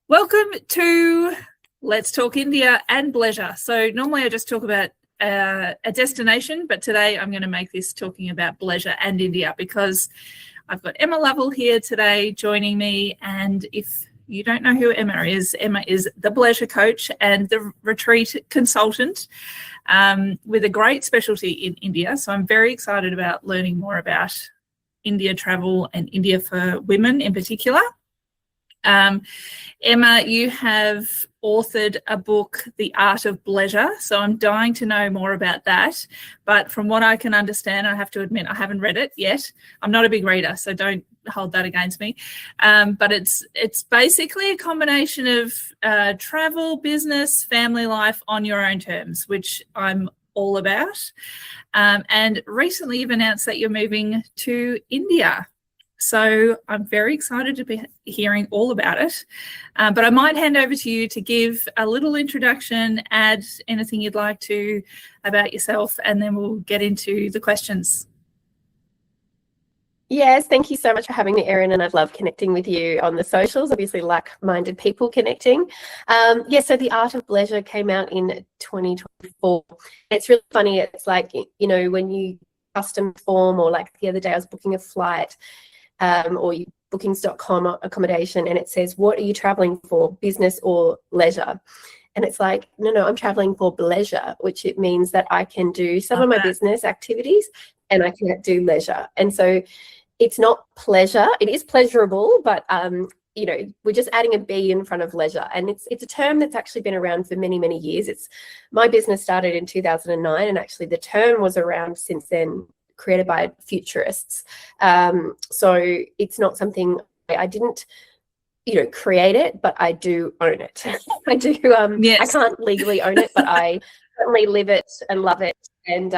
Welcome to Let's Talk India and Bleisure. So normally I just talk about a destination, but today I'm going to make this talking about Bleisure and India because I've got Emma Lovell here today joining me. And if you don't know who Emma is the Bleisure Coach and the retreat consultant with a great specialty in India. So I'm very excited about learning more about India travel and India for women in particular. Emma, you have authored a book, The Art of Bleisure, so I'm dying to know more about that. But from what I can understand, I have to admit I haven't read it yet. I'm not a big reader, so don't hold that against me. But it's basically a combination of travel, business, family life on your own terms, which I'm all about. And recently you've announced that you're moving to India. So I'm very excited to be hearing all about it. But I might hand over to you to give a little introduction, add anything you'd like to about yourself, and then we'll get into the questions. Yes, thank you so much for having me, Erin, and I've loved connecting with you on the socials, obviously like-minded people connecting. So The Art of Bleisure came out in 2024. It's really funny. It's like, you know, when you custom form, or like the other day I was booking a flight, or bookings.com accommodation, and it says, what are you traveling for, business or leisure? And it's like, no, I'm traveling for Bleisure, which it means that I can do some of my business activities and I can do leisure. And so it's not pleasure, it is pleasurable, but we're just adding a B in front of leisure. And it's a term that's actually been around for many, many years. My business started in 2009, and actually the term was around since then, created by futurists. So it's not something I didn't, create it, but I do own it. I do. Yes. I can't legally own it, but I certainly live it and love it. And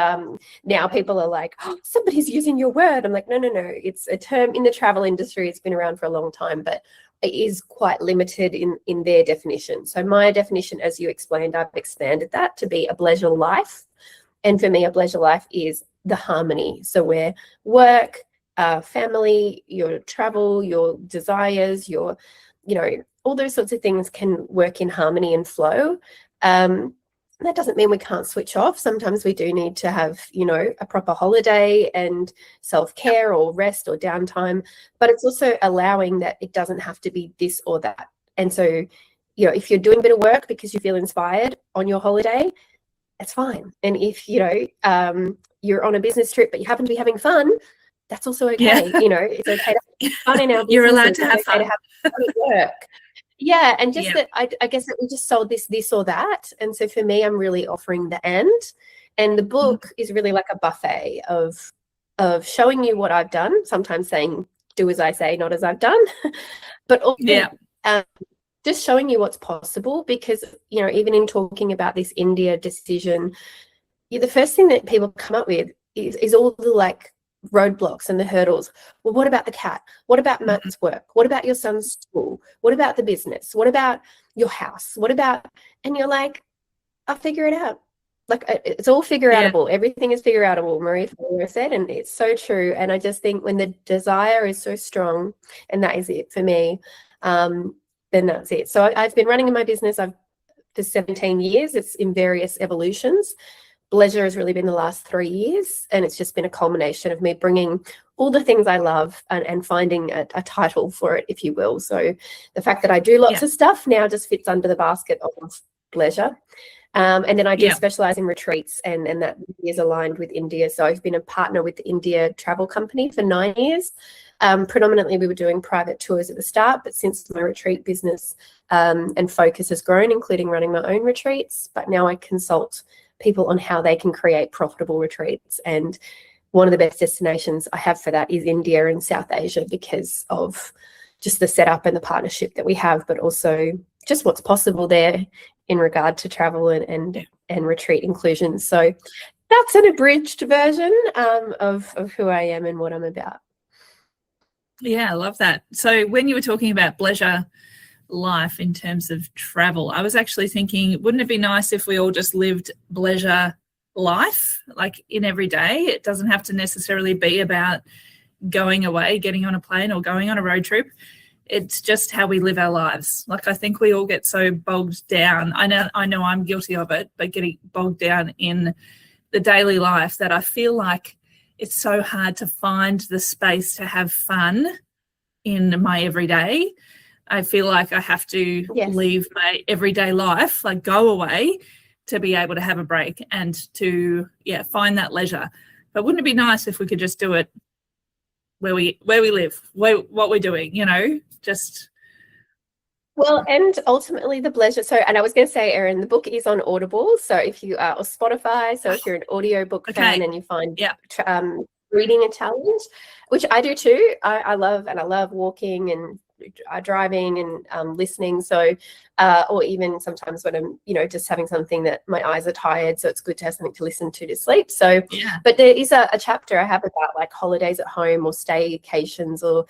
now people are like, oh, somebody's using your word. I'm like, no. It's a term in the travel industry. It's been around for a long time, but it is quite limited in their definition. So my definition, as you explained, I've expanded that to be a Bleisure life. And for me, a Bleisure life is the harmony. So where work, family, your travel, your desires, your, all those sorts of things can work in harmony and flow. That doesn't mean we can't switch off. Sometimes we do need to have, a proper holiday and self-care or rest or downtime, but it's also allowing that it doesn't have to be this or that. And so, if you're doing a bit of work because you feel inspired on your holiday, that's fine. And if, you're on a business trip, but you happen to be having fun, that's also okay. Yeah. It's okay to have fun in our business. You're allowed to have fun. To have fun at work. Yeah. And just that, I guess that we just sold this or that. And so for me, I'm really offering the and the book is really like a buffet of showing you what I've done, sometimes saying, do as I say, not as I've done, but also, just showing you what's possible, because, even in talking about this India decision, the first thing that people come up with is all the like roadblocks and the hurdles. Well, what about the cat? What about Matt's work? What about your son's school? What about the business? What about your house? What about, and you're like, I'll figure it out. Like, it's all figure outable. Everything is figure outable, Marie said, and it's so true. And I just think when the desire is so strong, and that is it for me, then that's it. So I've been running in my business for 17 years. It's in various evolutions. Bleisure has really been the last 3 years, and it's just been a culmination of me bringing all the things I love and finding a title for it, if you will. So the fact that I do lots of stuff now just fits under the basket of Bleisure. And then I do specialize in retreats, and that is aligned with India. So I've been a partner with the India Travel Company for 9 years. Predominantly we were doing private tours at the start, but since my retreat business and focus has grown, including running my own retreats, but now I consult people on how they can create profitable retreats. And one of the best destinations I have for that is India and South Asia, because of just the setup and the partnership that we have, but also just what's possible there in regard to travel and retreat inclusion. So that's an abridged version of who I am and what I'm about. Yeah, I love that. So when you were talking about Bleisure life in terms of travel, I was actually thinking, wouldn't it be nice if we all just lived Bleisure life, like in every day? It doesn't have to necessarily be about going away, getting on a plane or going on a road trip. it's just how we live our lives. Like, I think we all get so bogged down. I know I'm guilty of it, but getting bogged down in the daily life that I feel like it's so hard to find the space to have fun in my everyday. I feel like I have to leave my everyday life, like go away, to be able to have a break and to find that leisure. But wouldn't it be nice if we could just do it where we live, what we're doing, just. Well, and ultimately the Bleisure. So, and I was going to say, Erin, the book is on Audible. So if you are, or Spotify. So if you're an audiobook fan and you find reading a challenge, which I do too. I love walking and driving and listening. So, or even sometimes when I'm, just having something that my eyes are tired. So it's good to have something to listen to sleep. So, but there is a chapter I have about like holidays at home or staycations or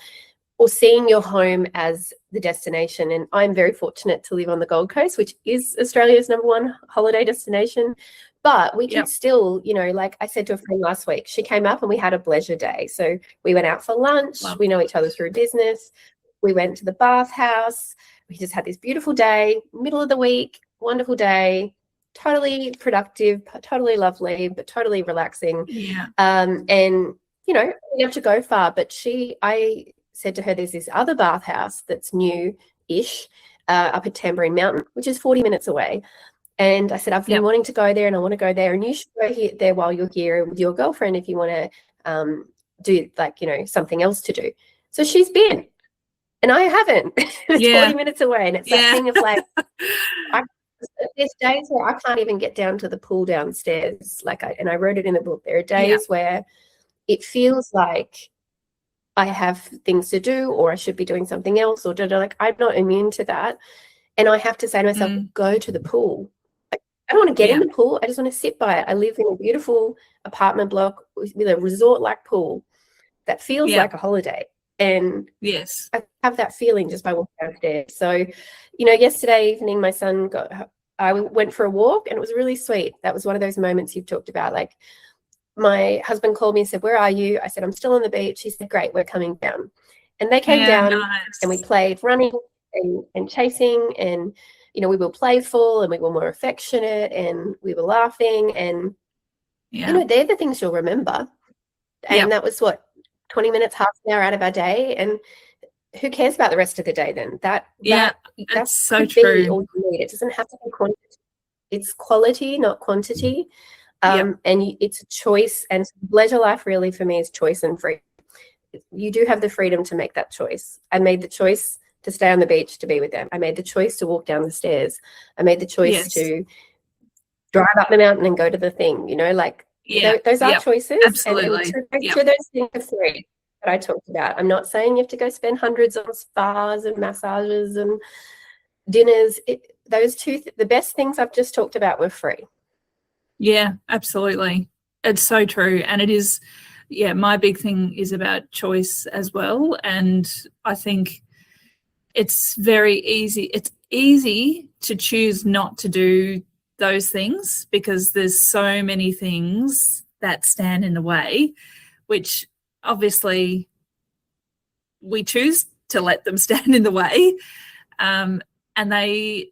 seeing your home as the destination. And I'm very fortunate to live on the Gold Coast, which is Australia's #1 holiday destination. But we can still, like I said to a friend last week, she came up and we had a Bleisure day. So we went out for lunch. We know each other through business. We went to the bathhouse. We just had this beautiful day, middle of the week, wonderful day, totally productive, totally lovely, but totally relaxing. Yeah. And, we didn't have to go far, but I said to her, there's this other bathhouse that's new-ish up at Tambourine Mountain, which is 40 minutes away. And I said, I've been wanting to go there and I want to go there. And you should go there while you're here with your girlfriend if you want to do something else to do. So she's been, and I haven't. It's 40 minutes away. And it's that thing of like, there's days where I can't even get down to the pool downstairs. And I wrote it in the book. There are days where it feels like I have things to do or I should be doing something else or like I'm not immune to that. And I have to say to myself, go to the pool. I don't want to get in the pool. I just want to sit by it. I live in a beautiful apartment block with a resort-like pool that feels like a holiday. And I have that feeling just by walking downstairs. So, yesterday evening, my son I went for a walk and it was really sweet. That was one of those moments you've talked about. Like, my husband called me and said, where are you? I said, I'm still on the beach. He said, great, we're coming down. And they came down and we played running and chasing and, we were playful and we were more affectionate and we were laughing and, they're the things you'll remember. And that was 20 minutes, half an hour out of our day. And who cares about the rest of the day then? That's so true. All you need. It doesn't have to be quantity. It's quality, not quantity. And it's a choice, and Bleisure life really for me is choice and freedom. You do have the freedom to make that choice. I made the choice to stay on the beach to be with them. I made the choice to walk down the stairs. I made the choice to drive up the mountain and go to the thing, those are choices. Absolutely. And to make sure those things are free that I talked about. I'm not saying you have to go spend hundreds on spas and massages and dinners. The best things I've just talked about were free. Yeah, absolutely. It's so true. And it is, my big thing is about choice as well. And I think it's very easy. It's easy to choose not to do those things because there's so many things that stand in the way, which obviously we choose to let them stand in the way. And they,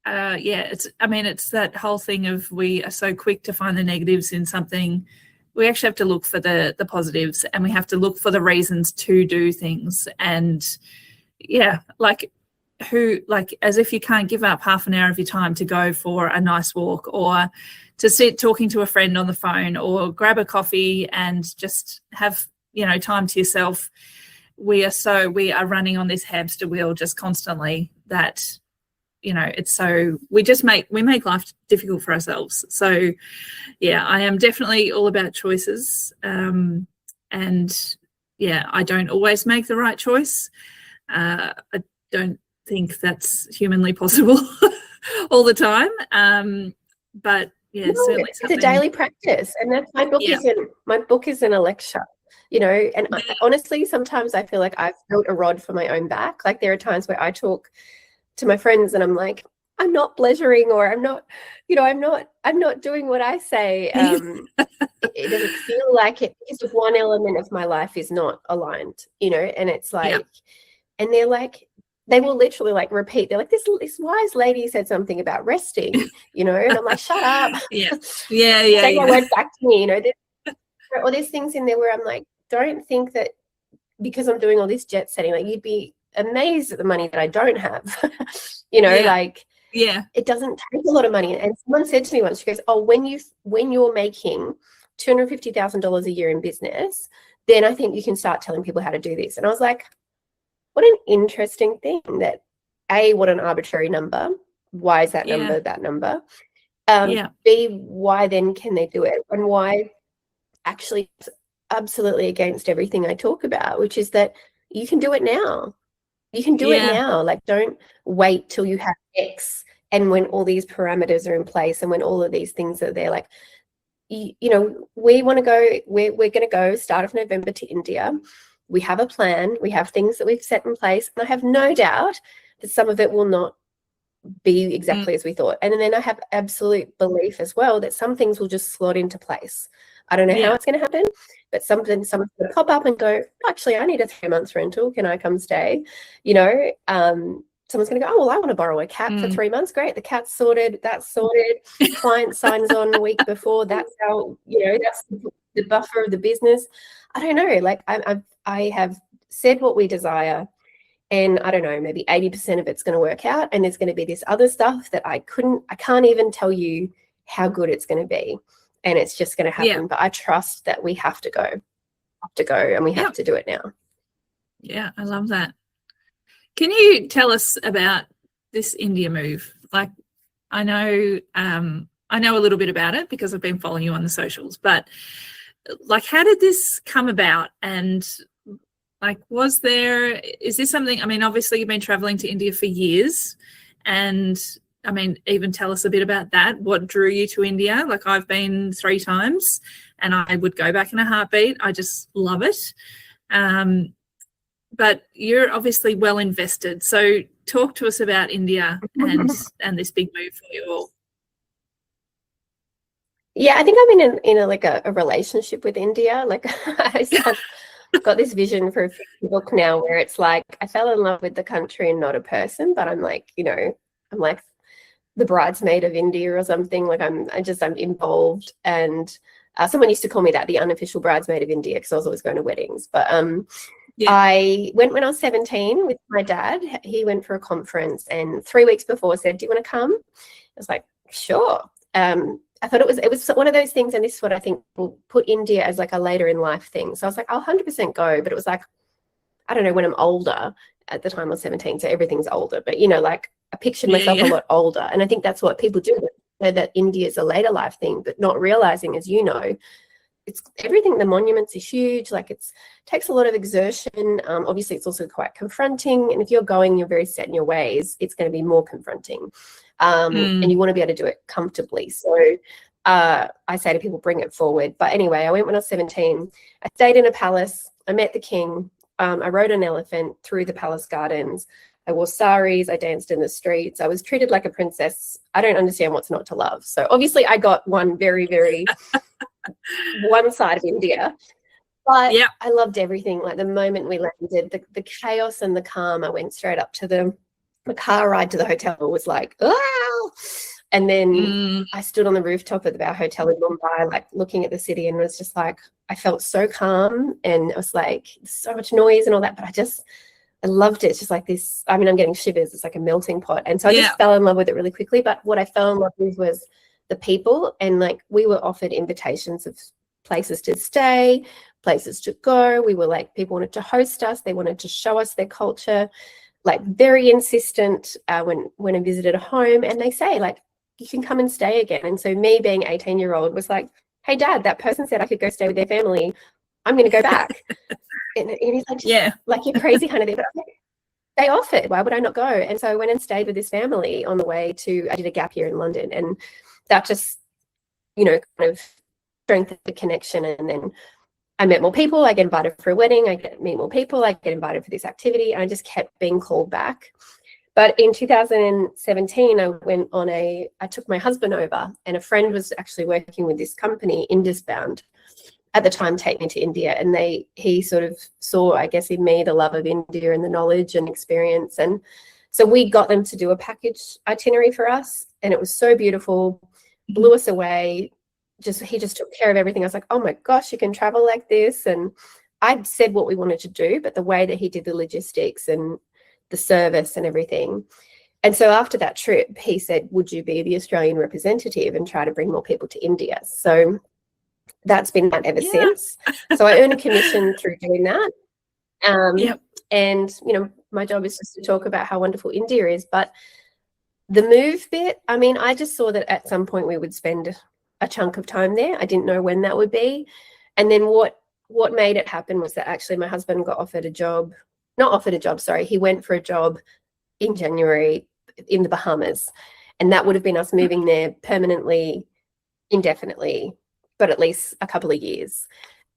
it's that whole thing of we are so quick to find the negatives in something. We actually have to look for the positives and we have to look for the reasons to do things. And as if you can't give up half an hour of your time to go for a nice walk or to sit talking to a friend on the phone or grab a coffee and just have, time to yourself. We are running on this hamster wheel just constantly that, we make life difficult for ourselves. So I am definitely all about choices. I don't always make the right choice. I don't think that's humanly possible all the time. Certainly it's a daily practice. And that's my book isn't a lecture. And honestly, sometimes I feel like I've built a rod for my own back. Like there are times where I talk to my friends and I'm like, I'm not Bleisuring or I'm not doing what I say. It doesn't feel like it because one element of my life is not aligned, and it's like, and they're like, they will literally like repeat. They're like, this wise lady said something about resting, you know, and I'm like, shut up. Yeah. Say my words back to me, you know. Or there's things in there where I'm like, don't think that because I'm doing all this jet setting, like you'd be amazed at the money that I don't have. You know, like it doesn't take a lot of money. And someone said to me once, she goes, oh, when you're making $250,000 a year in business, then I think you can start telling people how to do this. And I was like, what an interesting thing that A, what an arbitrary number. Why is that number that number? B, why then can they do it? And why actually it's absolutely against everything I talk about, which is that you can do it now. You can do it now. Like, don't wait till you have X and when all these parameters are in place and when all of these things are there. Like, you know, we want to go, we're going to go start of November to India. We have a plan. We have things that we've set in place. And I have no doubt that some of it will not be exactly as we thought. And then I have absolute belief as well that some things will just slot into place. I don't know how it's going to happen, but someone's going to pop up and go, actually, I need a 3-month rental. Can I come stay? You know, someone's going to go, oh, well, I want to borrow a cat for 3 months. Great. The cat's sorted. That's sorted. Client signs on a week before. That's how, you know, that's the buffer of the business. I don't know. Like I have said what we desire. And I don't know, maybe 80% of it's going to work out. And there's going to be this other stuff that I can't even tell you how good it's going to be. And it's just going to happen. But I trust that we have to go and we have to do it now. Yeah, I love that. Can you tell us about this India move? Like, I know a little bit about it because I've been following you on the socials, but like, how did this come about? And like, is this something, I mean, obviously you've been traveling to India for years, and I mean, even tell us a bit about that. What drew you to India? Like, I've been 3 times and I would go back in a heartbeat. I just love it. But you're obviously well invested. So talk to us about India and this big move for you all. Yeah, I think I'm in a relationship with India. Like I've got this vision for a book now where it's like I fell in love with the country and not a person, but I'm like, you know, I'm like the bridesmaid of India or something. Like I'm involved. And someone used to call me that, the unofficial bridesmaid of India, because I was always going to weddings. But I went when I was 17 with my dad. He went for a conference and 3 weeks before said, do you want to come? I was like, sure. I thought it was one of those things, and this is what I think will put India as like a later in life thing. So I was like, I'll 100% go, but it was like, I don't know, when I'm older. At the time I was 17, so everything's older. But, you know, like I pictured myself a lot older. And I think that's what people do, that India is a later life thing, but not realizing, as you know, it's everything. The monuments are huge. Like it takes a lot of exertion. Obviously, it's also quite confronting. And if you're going, you're very set in your ways, it's going to be more confronting. And you want to be able to do it comfortably. So I say to people, bring it forward. But anyway, I went when I was 17. I stayed in a palace. I met the king. I rode an elephant through the palace gardens. I wore saris. I danced in the streets. I was treated like a princess. I don't understand what's not to love. So obviously I got one very, very one side of India. But I loved everything. Like the moment we landed, the chaos and the calm, I went straight up to them. The car ride to the hotel was like, oh, and then I stood on the rooftop of our hotel in Mumbai, like looking at the city, and was just like, I felt so calm, and I was like, so much noise and all that, but I loved it. It's just like this, I mean, I'm getting shivers. It's like a melting pot. And so I just fell in love with it really quickly. But what I fell in love with was the people, and like we were offered invitations of places to stay, places to go. We were like, people wanted to host us. They wanted to show us their culture. Like very insistent when I visited a home, and they say like, you can come and stay again. And so me being 18-year-old was like, hey dad, that person said I could go stay with their family. I'm going to go back. and he's like, like you're crazy kind of thing. But I'm like, they offered, why would I not go? And so I went and stayed with this family on the way to, I did a gap year in London, and that just, you know, kind of strengthened the connection. And then I met more people. I get invited for a wedding. I meet more people. I get invited for this activity. And I just kept being called back. But in 2017, I took my husband over, and a friend was actually working with this company, Indusbound. at the time take me to India, and he sort of saw, I guess, in me the love of India and the knowledge and experience. And so we got them to do a package itinerary for us, and it was so beautiful, blew us away. He just took care of everything. I was like, oh my gosh, you can travel like this. And I'd said what we wanted to do, but the way that he did the logistics and the service and everything. And so after that trip, he said, would you be the Australian representative and try to bring more people to India? So that's been that ever since. So I earn a commission through doing that. And, you know, my job is just to talk about how wonderful India is. But the move bit, I mean, I just saw that at some point we would spend a chunk of time there. I didn't know when that would be. And then what made it happen was that actually my husband got offered a job, he went for a job in January in the Bahamas. And that would have been us moving there permanently, indefinitely, but at least a couple of years.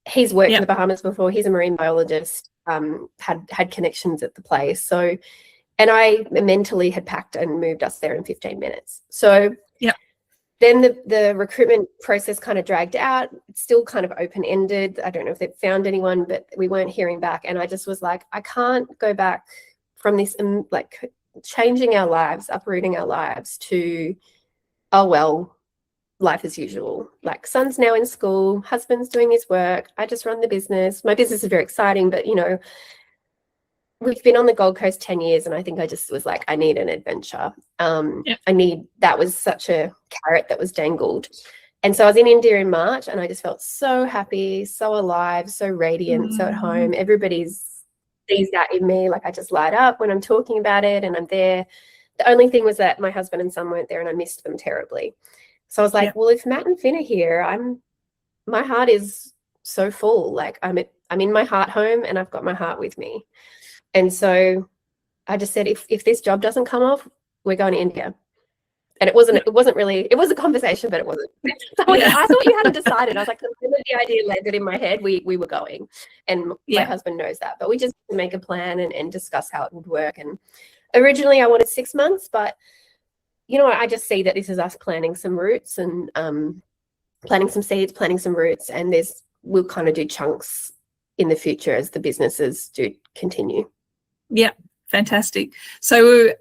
He's worked in the Bahamas before. He's a marine biologist, had connections at the place. So, and I mentally had packed and moved us there in 15 minutes. So then the recruitment process kind of dragged out. It's still kind of open-ended. I don't know if they've found anyone, but we weren't hearing back. And I just was like, I can't go back from this, like changing our lives, uprooting our lives to, oh, well, life as usual. Like son's now in school, husband's doing his work. I just run the business. My business is very exciting, but, you know, we've been on the Gold Coast 10 years, and I think I just was like, I need an adventure. That was such a carrot that was dangled. And so I was in India in March, and I just felt so happy, so alive, so radiant, so at home. Everybody sees that in me. Like I just light up when I'm talking about it, and I'm there. The only thing was that my husband and son weren't there, and I missed them terribly. So I was like, well, if Matt and Finn are here, my heart is so full. Like I'm in my heart home, and I've got my heart with me. And so I just said, if this job doesn't come off, we're going to India. And it wasn't really, it was a conversation, but it wasn't. So I thought you hadn't decided. I was like, the idea landed in my head. We were going, and my husband knows that, but we just make a plan and discuss how it would work. And originally I wanted 6 months, but you know, I just see that this is us planting some roots and planting some seeds, planting some roots, and we'll kind of do chunks in the future as the businesses do continue. Yeah. Fantastic. So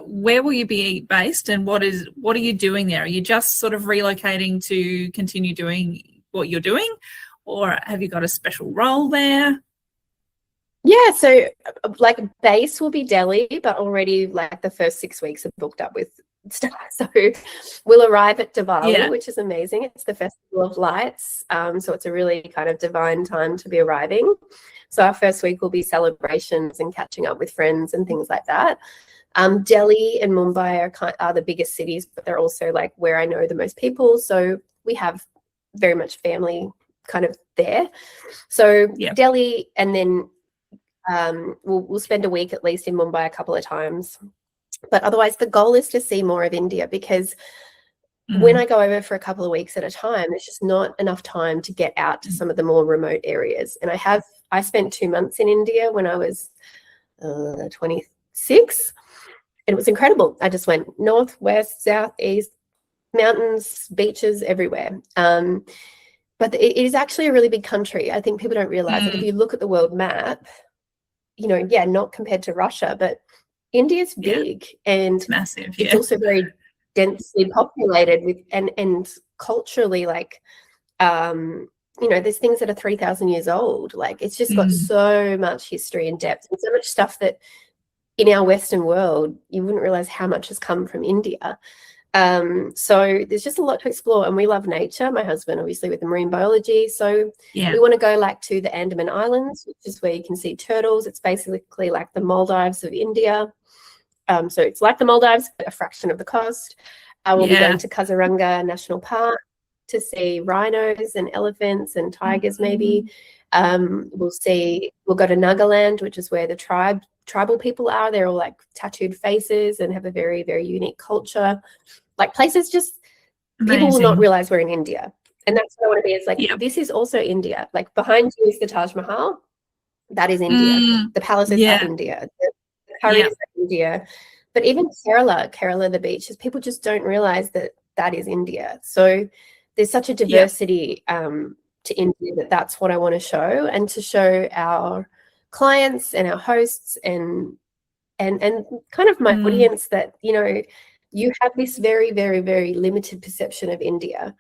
where will you be based, and what are you doing there? Are you just sort of relocating to continue doing what you're doing, or have you got a special role there? Yeah, so like base will be Delhi, but already like the first 6 weeks are booked up with stuff. So we'll arrive at Diwali, which is amazing. It's the Festival of Lights. So it's a really kind of divine time to be arriving. So our first week will be celebrations and catching up with friends and things like that. Delhi and Mumbai are the biggest cities, but they're also like where I know the most people. So we have very much family kind of there. So Delhi, and then we'll spend a week at least in Mumbai a couple of times. But otherwise, the goal is to see more of India, because when I go over for a couple of weeks at a time, there's just not enough time to get out to some of the more remote areas. And I spent 2 months in India when I was 26, and it was incredible. I just went north, west, south, east, mountains, beaches, everywhere. But it is actually a really big country. I think people don't realize that if you look at the world map, you know, not compared to Russia, but India's big and it's massive. It's also very densely populated with and culturally, like you know, there's things that are 3,000 years old. Like it's just got so much history and depth, and so much stuff that in our Western world you wouldn't realize how much has come from India. So there's just a lot to explore, and we love nature. My husband obviously with the marine biology, so we want to go like to the Andaman Islands, which is where you can see turtles. It's basically like the Maldives of India. So it's like the Maldives, but a fraction of the cost. We'll be going to Kaziranga National Park to see rhinos and elephants and tigers maybe. We'll go to Nagaland, which is where the tribal people are. They're all like tattooed faces and have a very, very unique culture. Like places just amazing. People will not realize we're in India. And that's what I want to be. It's like, this is also India. Like behind you is the Taj Mahal. That is India. The palaces are India. The curries are India. But even Kerala, the beaches, people just don't realize that is India. So there's such a diversity to India that that's what I want to show, and to show our clients and our hosts and kind of my audience that, you know, you have this very, very, very limited perception of India.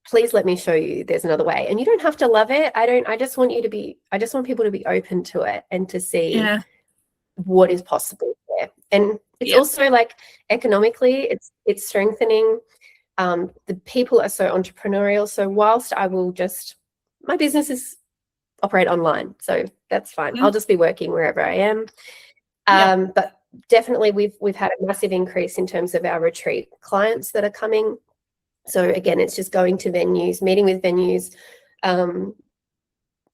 Please let me show you there's another way. And you don't have to love it. I just want people to be open to it and to see what is possible there. And it's also like economically, it's strengthening. The people are so entrepreneurial. So whilst my businesses operate online, so that's fine. I'll just be working wherever I am. But definitely we've had a massive increase in terms of our retreat clients that are coming. So again, it's just going to venues, meeting with venues,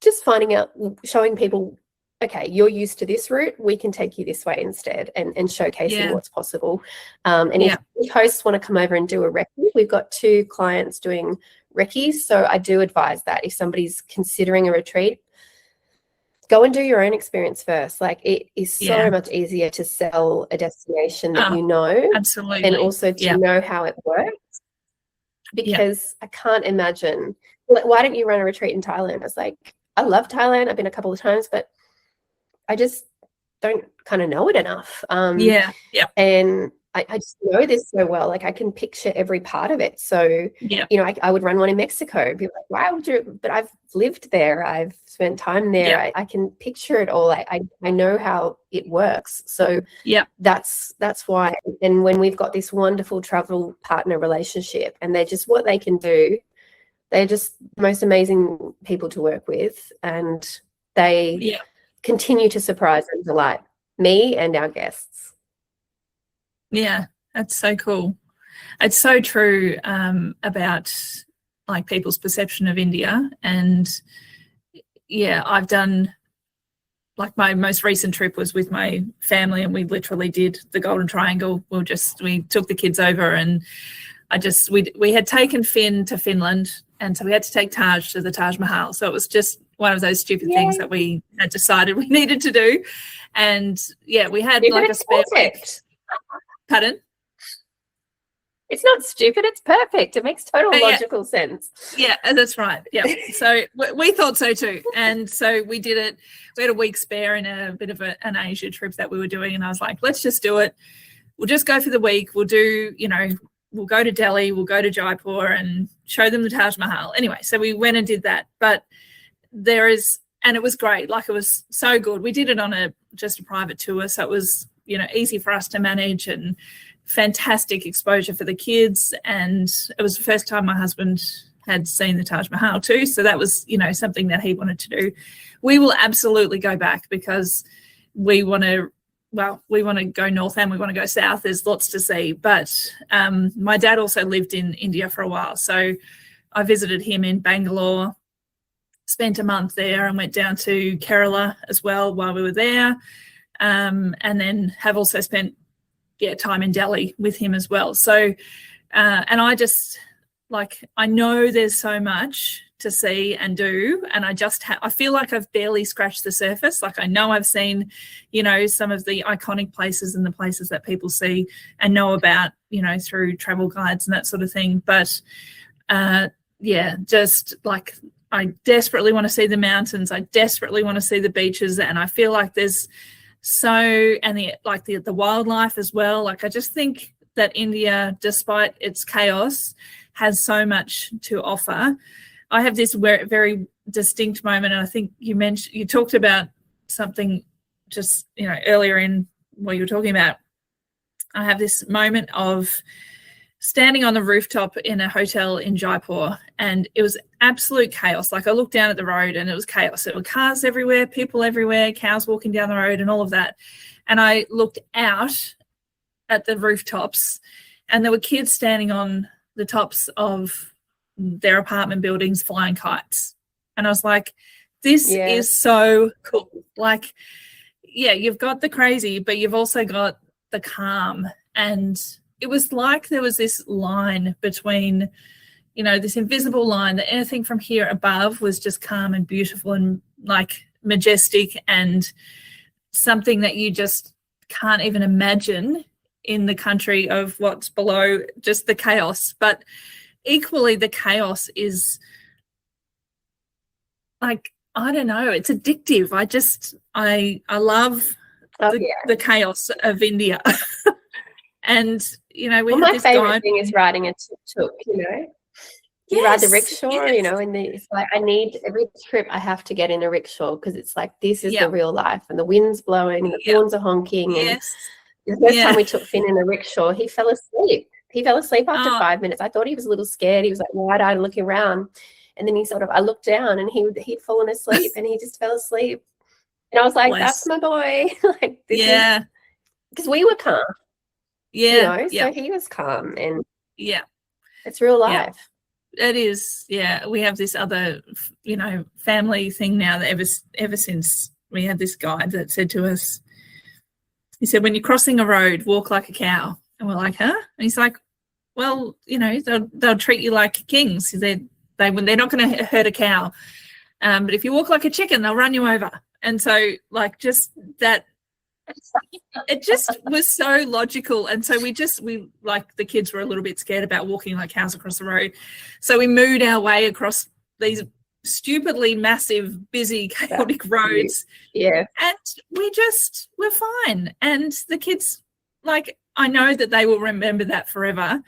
just finding out, showing people, okay, you're used to this route, we can take you this way instead, and showcasing what's possible. And if hosts want to come over and do a recce, we've got 2 clients doing recce's. So I do advise that if somebody's considering a retreat, go and do your own experience first. Like, it is so much easier to sell a destination that you know, absolutely, and also to know how it works. Because I can't imagine, like, why don't you run a retreat in Thailand? I was like, I love Thailand. I've been a couple of times, but I just don't kind of know it enough. And I just know this so well. Like, I can picture every part of it. So, you know, I would run one in Mexico. Be like, why would you? But I've lived there. I've spent time there. I can picture it all. I know how it works. So that's why. And when we've got this wonderful travel partner relationship, and they're just what they can do, they're just the most amazing people to work with, and they continue to surprise and delight me and our guests. Yeah, that's so cool. It's so true about like people's perception of India. And I've done, like, my most recent trip was with my family, and we literally did the Golden Triangle. We took the kids over, and we had taken Finn to Finland, and so we had to take Taj to the Taj Mahal. So it was just one of those stupid things that we had decided we needed to do. And we had like a spare week. Pardon? It's not stupid, it's perfect. It makes total logical sense. Yeah, that's right. Yeah. So we thought so too. And so we did it. We had a week spare in a bit of an Asia trip that we were doing. And I was like, let's just do it. We'll just go for the week. We'll do, we'll go to Delhi, we'll go to Jaipur and show them the Taj Mahal. Anyway, so we went and did that. But and it was great. Like, it was so good. We did it on just a private tour. So it was, easy for us to manage, and fantastic exposure for the kids. And it was the first time my husband had seen the Taj Mahal too. So that was, something that he wanted to do. We will absolutely go back, because we want to go north and we want to go south. There's lots to see. But my dad also lived in India for a while. So I visited him in Bangalore, spent a month there, and went down to Kerala as well while we were there. And then have also spent time in Delhi with him as well. So, and I just, I know there's so much to see and do, and I feel like I've barely scratched the surface. Like, I know I've seen, some of the iconic places and the places that people see and know about, through travel guides and that sort of thing. But just like, I desperately want to see the mountains. I desperately want to see the beaches, and I feel like there's the wildlife as well. Like, I just think that India, despite its chaos, has so much to offer. I have this very distinct moment, and I think you talked about something just earlier in what you were talking about. I have this moment of standing on the rooftop in a hotel in Jaipur, and it was absolute chaos. Like, I looked down at the road and it was chaos. There were cars everywhere, people everywhere, cows walking down the road and all of that. And I looked out at the rooftops, and there were kids standing on the tops of their apartment buildings flying kites. And I was like, this is so cool. Like, you've got the crazy, but you've also got the calm. And it was like there was this line between, this invisible line, that anything from here above was just calm and beautiful and like majestic, and something that you just can't even imagine in the country of what's below, just the chaos. But equally the chaos is like, I don't know, it's addictive. I love the chaos of India. And, you know, we Well, have my this favorite guide. thing is riding a tuk-tuk, you know. You ride the Yes, rickshaw, yes. you know, and it's like every trip I have to get in a rickshaw because it's like this is the real life, and the wind's blowing and the horns are honking. Yes. And the first time we took Finn in a rickshaw, he fell asleep. He fell asleep after 5 minutes. I thought he was a little scared. He was like wide-eyed looking around. And then I looked down and he'd fallen asleep and he just fell asleep. And I was like, that's my boy. Like, this is, because we were calm. Yeah. You know, so he was calm, and it's real Yeah. life. It is, we have this other, you know, family thing now that ever since we had this guide that said to us, he said, when you're crossing a road, walk like a cow. And we're like, huh? And he's like, well, you know, they'll treat you like kings. They're not going to hurt a cow. But if you walk like a chicken, they'll run you over. And so, like, just that, it just was so logical. And so we like, the kids were a little bit scared about walking like cows across the road. So we moved our way across these stupidly massive, busy, chaotic roads. Yeah. And we're fine. And the kids, like, I know that they will remember that forever.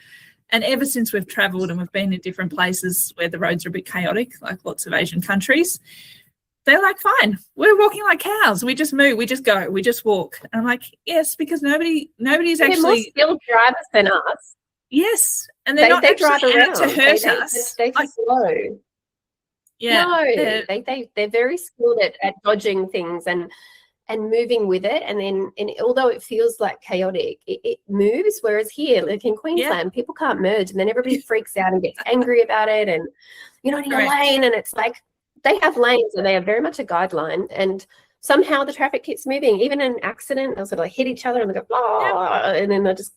And ever since we've travelled and we've been in different places where the roads are a bit chaotic, like lots of Asian countries, they're like, fine, we're walking like cows. We just move, we just go, we just walk. And I'm like, yes, because nobody's actually more skilled drivers than us. Yes, and they're not actually drive around out to hurt us. They're like, slow. Yeah, no, they're very skilled at dodging things and moving with it. And although it feels like chaotic, it moves. Whereas here, like in Queensland, people can't merge, and then everybody freaks out and gets angry about it. And you're not in a lane, and it's like, they have lanes and they are very much a guideline, and somehow the traffic keeps moving. Even in an accident, they'll sort of like hit each other and they go, blah, and then they'll just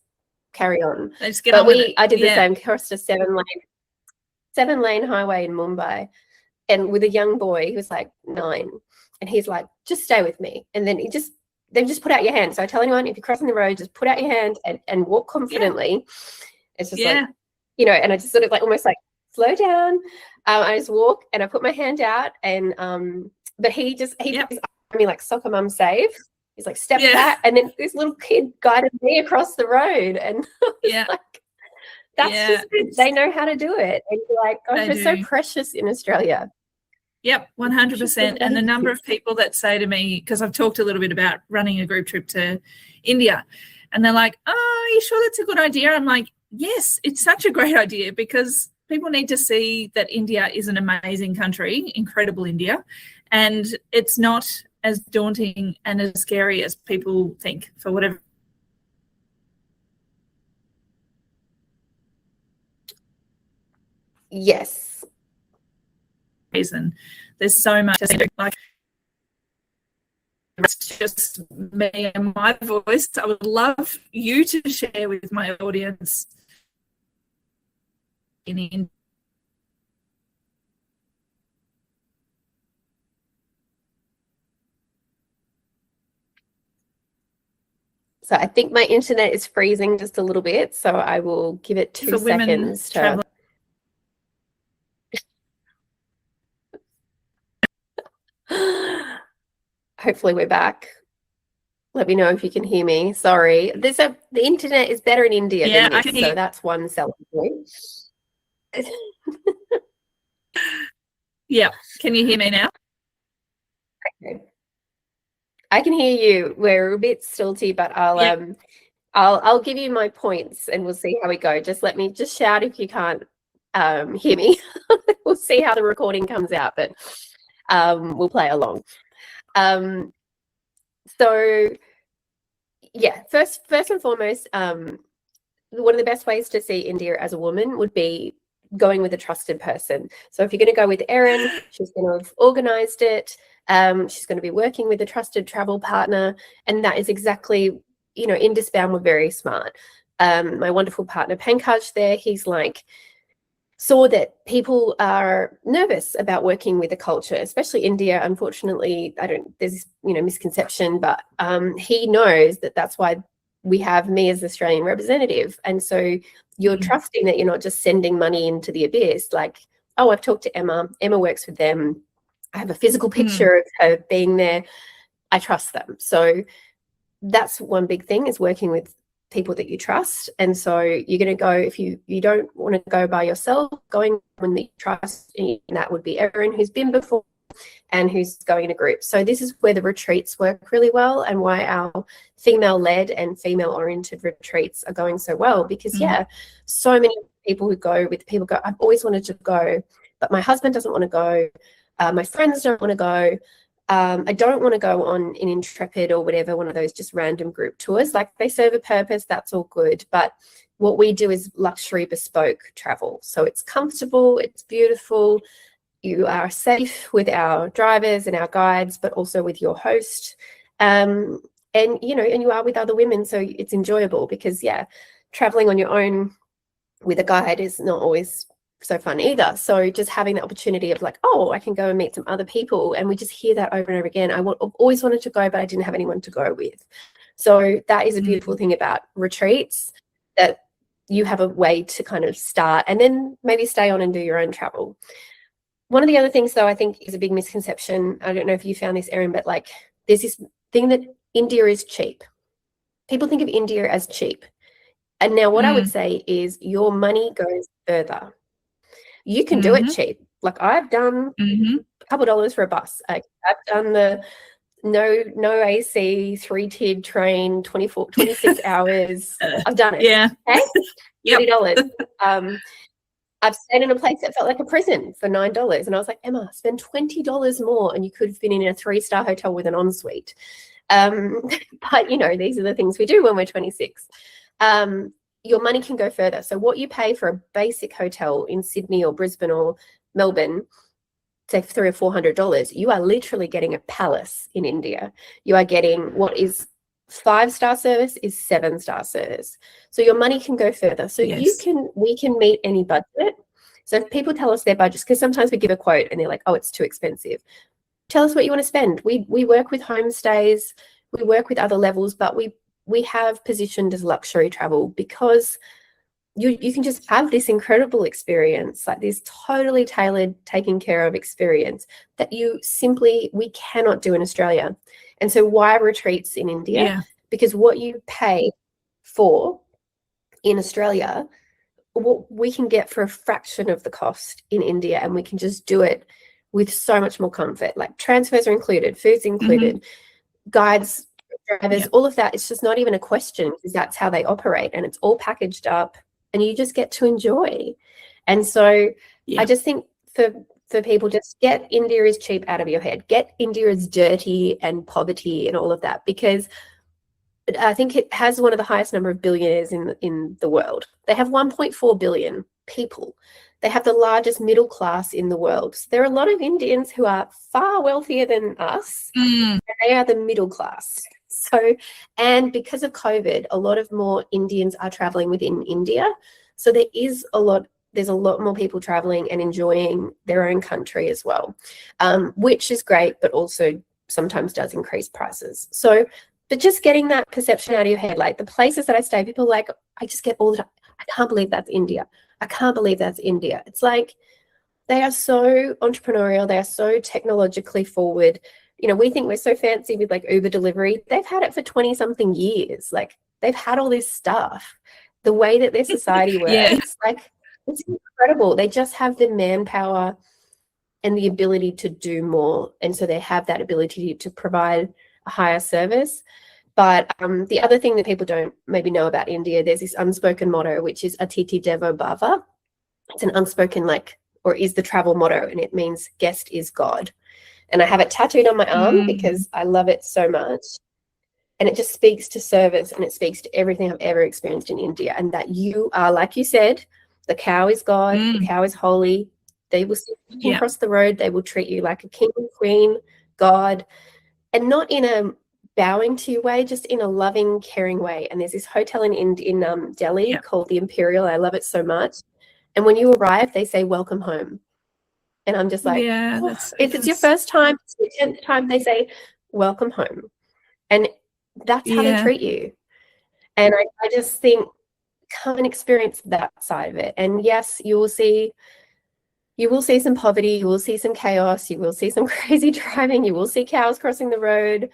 carry on. They just get on with it. I did the same, crossed a 7-lane highway in Mumbai, and with a young boy, he was like 9, and he's like, just stay with me. And then they just put out your hand. So I tell anyone, if you're crossing the road, just put out your hand and walk confidently. It's just like, you know, and I just sort of like almost like, slow down. I just walk and I put my hand out, and but he put his arm on me like soccer mum save. He's like, step back, and then this little kid guided me across the road, and like, that's just it. They know how to do it, and you're like, gosh, we're so precious in Australia. Yep, 100%. And the number of people that say to me, because I've talked a little bit about running a group trip to India, and they're like, oh, are you sure that's a good idea? I'm like, yes, it's such a great idea, because people need to see that India is an amazing country, incredible India, and it's not as daunting and as scary as people think for whatever reason. There's so much, like, it's just me and my voice. I would love you to share with my audience in So I think my internet is freezing just a little bit, so I will give it 2 seconds to... Hopefully we're back. Let me know if you can hear me. Sorry. The internet is better in India than this, so that's one selling point. Yeah. Can you hear me now? Okay. I can hear you. We're a bit stilty, but I'll give you my points and we'll see how we go. Just shout if you can't hear me. We'll see how the recording comes out, but we'll play along. So yeah, first and foremost, one of the best ways to see India as a woman would be going with a trusted person. So if you're going to go with Erin, she's going to have organized it. She's going to be working with a trusted travel partner, and that is exactly, you know, in Disbound, we're very smart. My wonderful partner Pankaj there, he's like, saw that people are nervous about working with a culture, especially India. Unfortunately, there's, you know, misconception, but he knows that that's why we have me as the Australian representative. And so you're trusting that you're not just sending money into the abyss. Like, oh, I've talked to Emma. Emma works with them. I have a physical picture of her being there. I trust them. So that's one big thing, is working with people that you trust. And so you're going to go, if you don't want to go by yourself, going when you trust, and that would be Erin, who's been before, and who's going in a group. So this is where the retreats work really well, and why our female-led and female-oriented retreats are going so well, because so many people who go with people go, I've always wanted to go, but my husband doesn't want to go, my friends don't want to go, I don't want to go on an Intrepid or whatever, one of those just random group tours. Like, they serve a purpose, that's all good, but what we do is luxury bespoke travel. So it's comfortable, it's beautiful, you are safe with our drivers and our guides, but also with your host. And you are with other women, so it's enjoyable, because traveling on your own with a guide is not always so fun either. So just having the opportunity of like, oh, I can go and meet some other people, and we just hear that over and over again. I've always wanted to go, but I didn't have anyone to go with. So that is a beautiful thing about retreats, that you have a way to kind of start and then maybe stay on and do your own travel. One of the other things, though, I think is a big misconception, I don't know if you found this, Erin, but like, there's this thing that India is cheap. People think of India as cheap. And now what I would say is your money goes further. You can do it cheap. Like, I've done a couple of dollars for a bus. I've done the no AC 3-tiered train, 26 hours. I've done it. Yeah. Okay? $30. I've stayed in a place that felt like a prison for $9. And I was like, Emma, spend $20 more and you could have been in a 3-star hotel with an ensuite. But, these are the things we do when we're 26. Your money can go further. So what you pay for a basic hotel in Sydney or Brisbane or Melbourne, say $300 or $400, you are literally getting a palace in India. You are getting what is 5-star service is 7-star service. So your money can go further. So we can meet any budget. So if people tell us their budgets, because sometimes we give a quote and they're like, oh, it's too expensive. Tell us what you want to spend. We work with homestays, we work with other levels, but we have positioned as luxury travel, because you can just have this incredible experience, like this totally tailored, taken care of experience that we cannot do in Australia. And so why retreats in India? Yeah. Because what you pay for in Australia, what we can get for a fraction of the cost in India, and we can just do it with so much more comfort. Like, transfers are included, food's included, guides, drivers, all of that. It's just not even a question, because that's how they operate, and it's all packaged up and you just get to enjoy. And so I just think for people, just get India is cheap out of your head. Get India is dirty and poverty and all of that, because I think it has one of the highest number of billionaires in the world. They have 1.4 billion people. They have the largest middle class in the world. So there are a lot of Indians who are far wealthier than us, and they are the middle class. So, and because of COVID, a lot of more Indians are traveling within India. So there's a lot more people traveling and enjoying their own country as well, which is great, but also sometimes does increase prices. So, but just getting that perception out of your head, like the places that I stay, people are like, I just get all the time, I can't believe that's India. I can't believe that's India. It's like, they are so entrepreneurial. They are so technologically forward. We think we're so fancy with like Uber delivery. They've had it for 20 something years. Like, they've had all this stuff. The way that their society works, like, it's incredible. They just have the manpower and the ability to do more. And so they have that ability to provide a higher service. But the other thing that people don't maybe know about India, there's this unspoken motto, which is Atiti Devo Bhava. It's an unspoken, or is the travel motto, and it means guest is God. And I have it tattooed on my arm because I love it so much. And it just speaks to service, and it speaks to everything I've ever experienced in India. And that you are, like you said, the cow is God, the cow is holy. They will see you across the road. They will treat you like a king, queen, God, and not in a bowing to you way, just in a loving, caring way. And there's this hotel in Delhi called the Imperial. I love it so much. And when you arrive, they say, welcome home. And I'm just like, if it's your first time, it's your 10th time, they say, welcome home. And that's how they treat you. And I just think, come and experience that side of it. And yes, you will see some poverty, you will see some chaos, you will see some crazy driving, you will see cows crossing the road.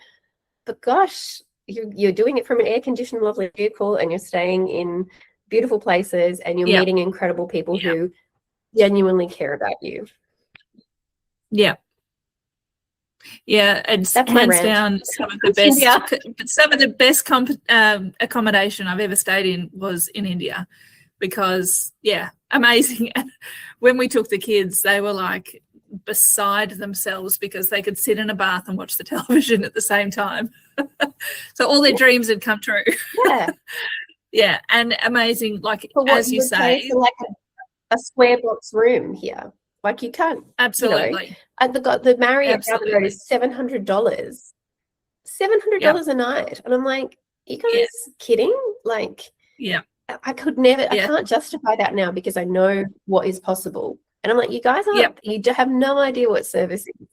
But gosh, you're doing it from an air-conditioned, lovely vehicle, and you're staying in beautiful places, and you're meeting incredible people who genuinely care about you. Yeah. Yeah, it's That's my hands rant. down some of the best accommodation I've ever stayed in was in India, because amazing. When we took the kids, they were like beside themselves because they could sit in a bath and watch the television at the same time. So all their dreams had come true. Yeah. Yeah, and amazing, like For what as you say, for like a square box room here. Like you can't. Absolutely. And the Marriott down the road is $700. $700 a night. And I'm like, you guys kidding? Like, I could never, I can't justify that now because I know what is possible. And I'm like, you guys aren't, you have no idea what service is.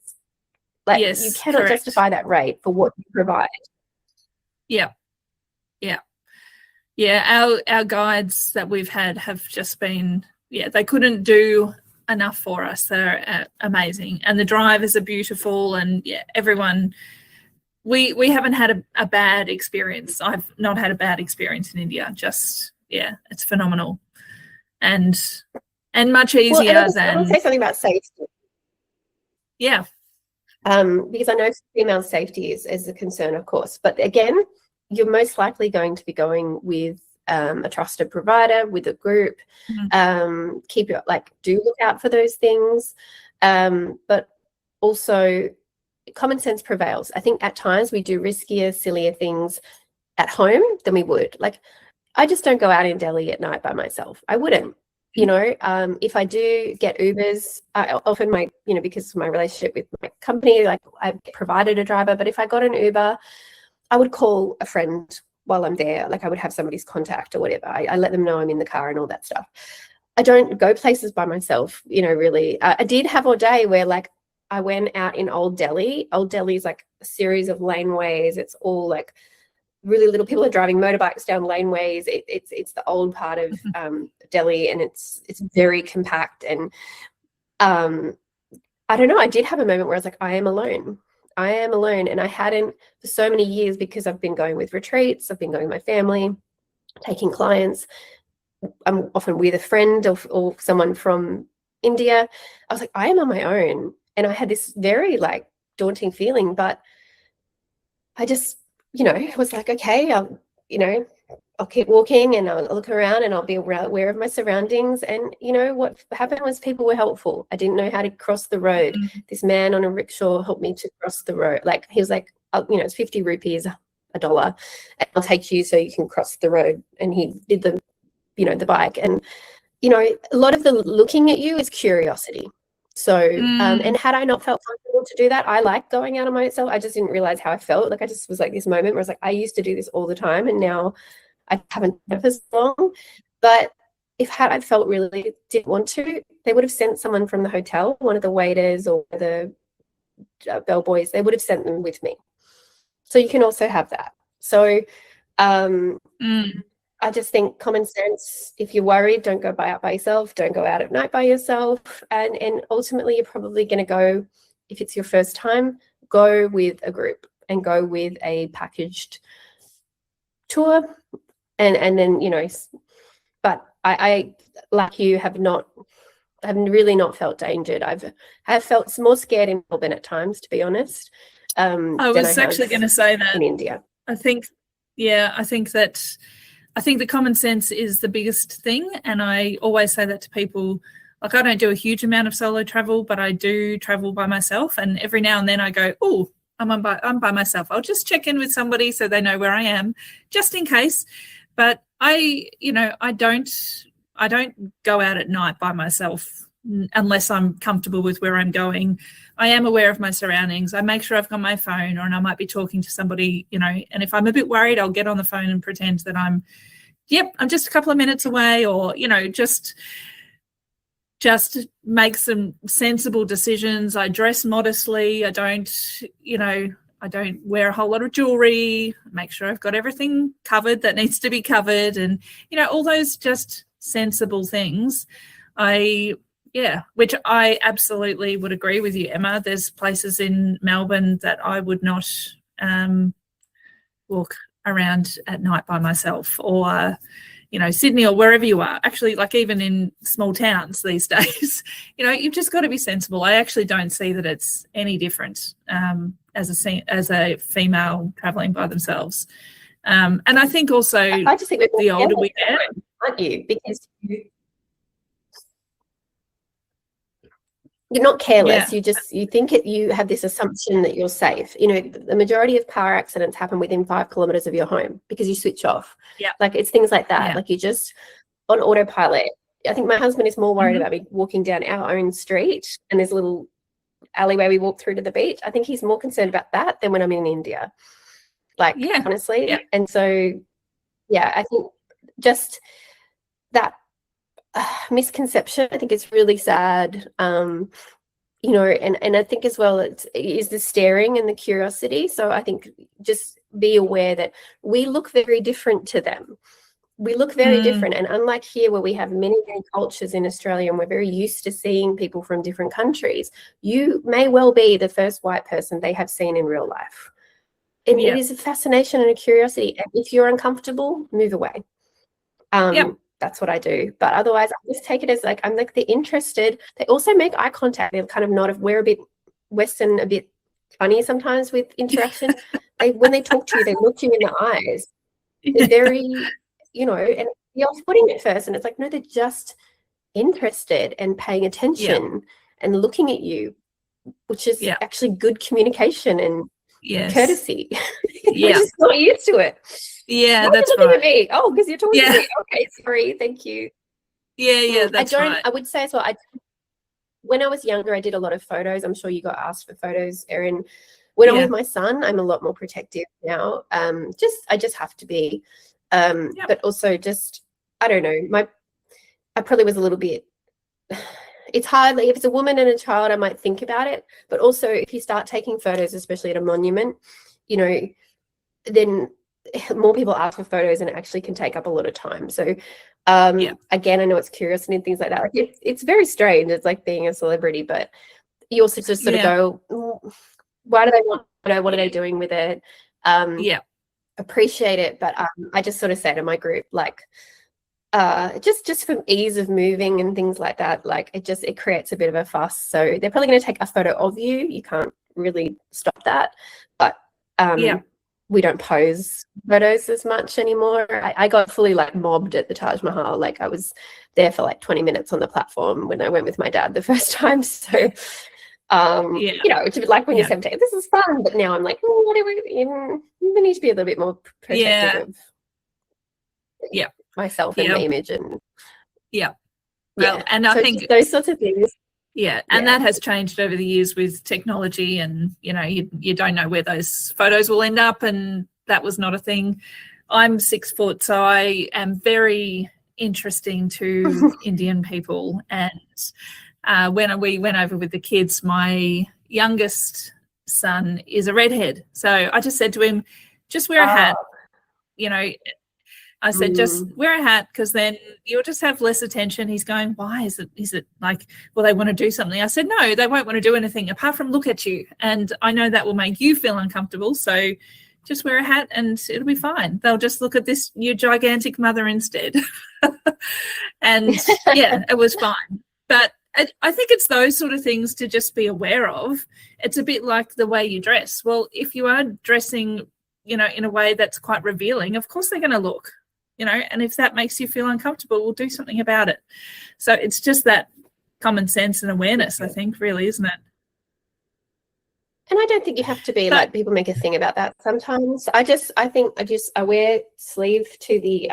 Like, you cannot justify that rate for what you provide. Yeah. Yeah. Yeah. Our guides that we've had have just been, they couldn't do enough for us. They're amazing. And the drivers are beautiful, and everyone, we haven't had a bad experience. I've not had a bad experience in India. Just, it's phenomenal. And much easier than. I'll say something about safety. Yeah. Because I know female safety is a concern, of course. But again, you're most likely going to be going with a trusted provider, with a group. Do look out for those things. But also, common sense prevails. I think at times we do riskier, sillier things at home than we would. Like, I just don't go out in Delhi at night by myself. I wouldn't. If I do get Ubers, I often because of my relationship with my company, like I provided a driver, but if I got an Uber, I would call a friend while I'm there. Like I would have somebody's contact or whatever. I let them know I'm in the car and all that stuff. I don't go places by myself, really. I did have a day where like I went out in Old Delhi. Old Delhi is like a series of laneways. It's all like really little people are driving motorbikes down laneways. It's the old part of Delhi, and it's very compact. And I don't know, I did have a moment where I was like, I am alone. And I hadn't for so many years, because I've been going with retreats, I've been going with my family, taking clients. I'm often with a friend or someone from India. I was like, I am on my own. And I had this very like daunting feeling, but I just, was like, okay, I'll keep walking and I'll look around and I'll be aware of my surroundings. And what happened was people were helpful. I didn't know how to cross the road. This man on a rickshaw helped me to cross the road. Like he was like, it's 50 rupees, $1, and I'll take you so you can cross the road. And he did the bike. And, a lot of the looking at you is curiosity. So, and had I not felt comfortable to do that, I like going out on myself. I just didn't realize how I felt. Like I just was like this moment where I was like, I used to do this all the time, and now I haven't done it for so long. But if I felt really didn't want to, they would have sent someone from the hotel, one of the waiters or the bellboys, they would have sent them with me. So you can also have that. So I just think common sense, if you're worried, don't go out by yourself, don't go out at night by yourself. And ultimately you're probably going to go, if it's your first time, go with a group and go with a packaged tour. And then, but I like you have really not felt dangered. I've felt more scared in Melbourne at times, to be honest. I was actually going to say that in India. I think the common sense is the biggest thing. And I always say that to people. Like, I don't do a huge amount of solo travel, but I do travel by myself. And every now and then I go, oh, I'm by myself. I'll just check in with somebody so they know where I am, just in case. But I don't go out at night by myself unless I'm comfortable with where I'm going. I am aware of my surroundings. I make sure I've got my phone, and I might be talking to somebody, and if I'm a bit worried, I'll get on the phone and pretend that I'm just a couple of minutes away, or, just make some sensible decisions. I dress modestly. I don't, I don't wear a whole lot of jewelry, make sure I've got everything covered that needs to be covered, and, you know, all those just sensible things. Which I absolutely would agree with you, Emma. There's places in Melbourne that I would not walk around at night by myself, or you know, Sydney or wherever you are. Actually, like even in small towns these days, you know, you've just got to be sensible. I actually don't see that it's any different as a female traveling by themselves. And I think also I just think the older we get, aren't you? Because you're not careless. Yeah. You think you have this assumption that you're safe. You know, the majority of car accidents happen within 5 kilometers of your home because you switch off. Yeah. Like it's things like that. Yeah. Like you just on autopilot. I think my husband is more worried Mhm. about me walking down our own street and there's a little alleyway we walk through to the beach. I think he's more concerned about that than when I'm in India. Like, Yeah. honestly. Yeah. And so, yeah, I think just that misconception, I think it's really sad. You know, and I think as well it is the staring and the curiosity. So I think just be aware that we look very different to them. We look very different. And unlike here where we have many, many cultures in Australia and we're very used to seeing people from different countries, you may well be the first white person they have seen in real life. And it is a fascination and a curiosity. And if you're uncomfortable, move away. That's what I do. But otherwise, I just take it as like, I'm like the interested. They also make eye contact. They'll kind of nod. We're a bit Western, a bit funny sometimes with interaction. When they talk to you, they look you in the eyes. They're very, you know, and you're off-putting at first. And it's like, no, they're just interested and paying attention and looking at you, which is actually good communication and courtesy. We're just not used to it. Yeah, Why that's are you looking right. at me? Oh, because you're talking to me. Okay, sorry, thank you. Yeah, that's right. I would say as well, when I was younger, I did a lot of photos. I'm sure you got asked for photos, Erin. When I'm with my son, I'm a lot more protective now. I just have to be. But also just, I don't know, I probably was a little bit, it's hard. Like if it's a woman and a child, I might think about it. But also if you start taking photos, especially at a monument, you know, then more people ask for photos and it actually can take up a lot of time. So again, I know it's curiosity and things like that. Like it's very strange. It's like being a celebrity, but you also just sort of go, why do they want photo? What are they doing with it? Appreciate it. But I just sort of say to my group, like, just from ease of moving and things like that, like it creates a bit of a fuss. So they're probably going to take a photo of you. You can't really stop that. But we don't pose photos as much anymore. I got fully like mobbed at the Taj Mahal. Like I was there for like 20 minutes on the platform when I went with my dad the first time. So, you know, it's a bit like when you're 17, this is fun. But now I'm like, what do we need to be a little bit more protective of myself and my image. And well, and I think those sorts of things. And that has changed over the years with technology, and you know, you don't know where those photos will end up, and that was not a thing. I'm 6 foot, so I am very interesting to Indian people. And when we went over with the kids, my youngest son is a redhead, so I just said to him, just wear a hat, you know. I said, just wear a hat, because then you'll just have less attention. He's going, why? Is it like, well, they want to do something? I said, no, they won't want to do anything apart from look at you. And I know that will make you feel uncomfortable. So just wear a hat and it'll be fine. They'll just look at your gigantic mother instead. And it was fine. But I think it's those sort of things to just be aware of. It's a bit like the way you dress. Well, if you are dressing, you know, in a way that's quite revealing, of course they're going to look. You know, and if that makes you feel uncomfortable, we'll do something about it. So it's just that common sense and awareness, I think, really, isn't it? And I don't think you have to be like, people make a thing about that sometimes. I wear sleeve to the,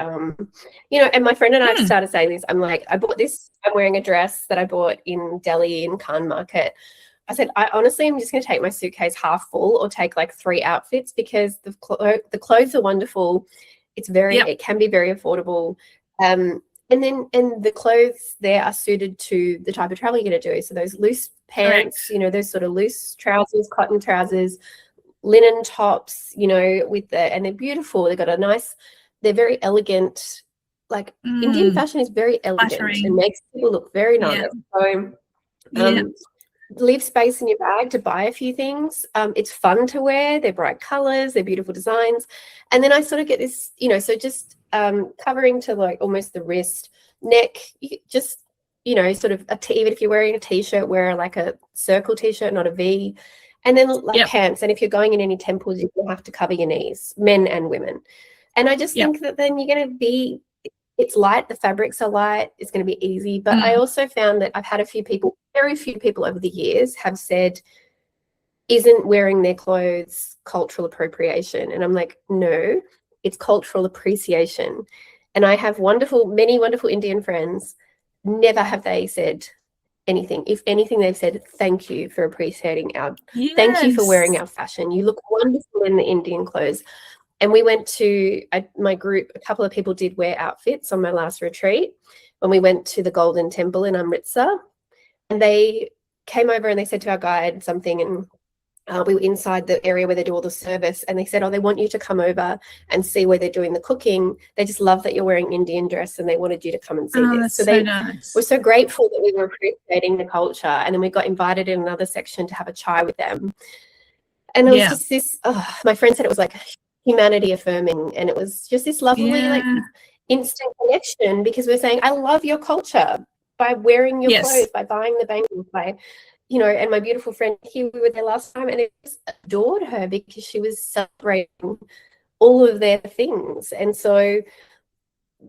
you know, and my friend and I have started saying this. I'm like, I bought this, I'm wearing a dress that I bought in Delhi in Khan Market. I said, I honestly am just going to take my suitcase half full or take like 3 outfits, because the clothes are wonderful. It's it can be very affordable. And the clothes there are suited to the type of travel you're going to do. So those loose pants, you know, those sort of loose trousers, cotton trousers, linen tops, you know, and they're beautiful. They've got they're very elegant. Like Indian fashion is very elegant Flattering. and makes people look very nice. Yeah. So leave space in your bag to buy a few things. It's fun to wear. They're bright colors, they're beautiful designs. And then I sort of get this, you know, so just covering to like almost the wrist, neck, just, you know, sort of even if you're wearing a t-shirt, wear like a circle t-shirt, not a V. And then like pants. And if you're going in any temples, you will have to cover your knees, men and women. And I just think that then you're going to be, it's light, the fabrics are light, it's going to be easy. But I also found that I've had very few people over the years have said, isn't wearing their clothes cultural appropriation? And I'm like, no, it's cultural appreciation. And I have many wonderful Indian friends. Never have they said anything. If anything, they've said, thank you for appreciating thank you for wearing our fashion. You look wonderful in the Indian clothes. And we went to my group, a couple of people did wear outfits on my last retreat when we went to the Golden Temple in Amritsar. And they came over and they said to our guide something, and we were inside the area where they do all the service, and they said, oh, they want you to come over and see where they're doing the cooking. They just love that you're wearing Indian dress and they wanted you to come and see this. So nice. We're so grateful that we were appreciating the culture. And then we got invited in another section to have a chai with them. And it was just this, my friend said it was like humanity affirming, and it was just this lovely like instant connection, because we're saying I love your culture by wearing your clothes, by buying the bangles, by, you know. And my beautiful friend here, we were there last time, and it just adored her because she was celebrating all of their things. And so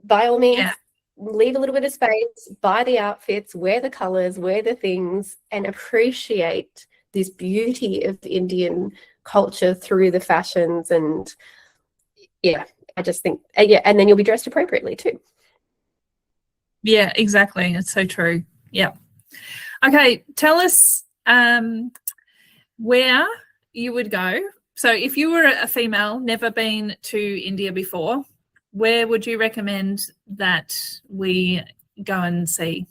by all means, leave a little bit of space, buy the outfits, wear the colors, wear the things, and appreciate this beauty of Indian culture through the fashions. And I just think and then you'll be dressed appropriately too. Yeah, exactly. It's so true. Okay, tell us where you would go. So if you were a female, never been to India before, where would you recommend that we go and see?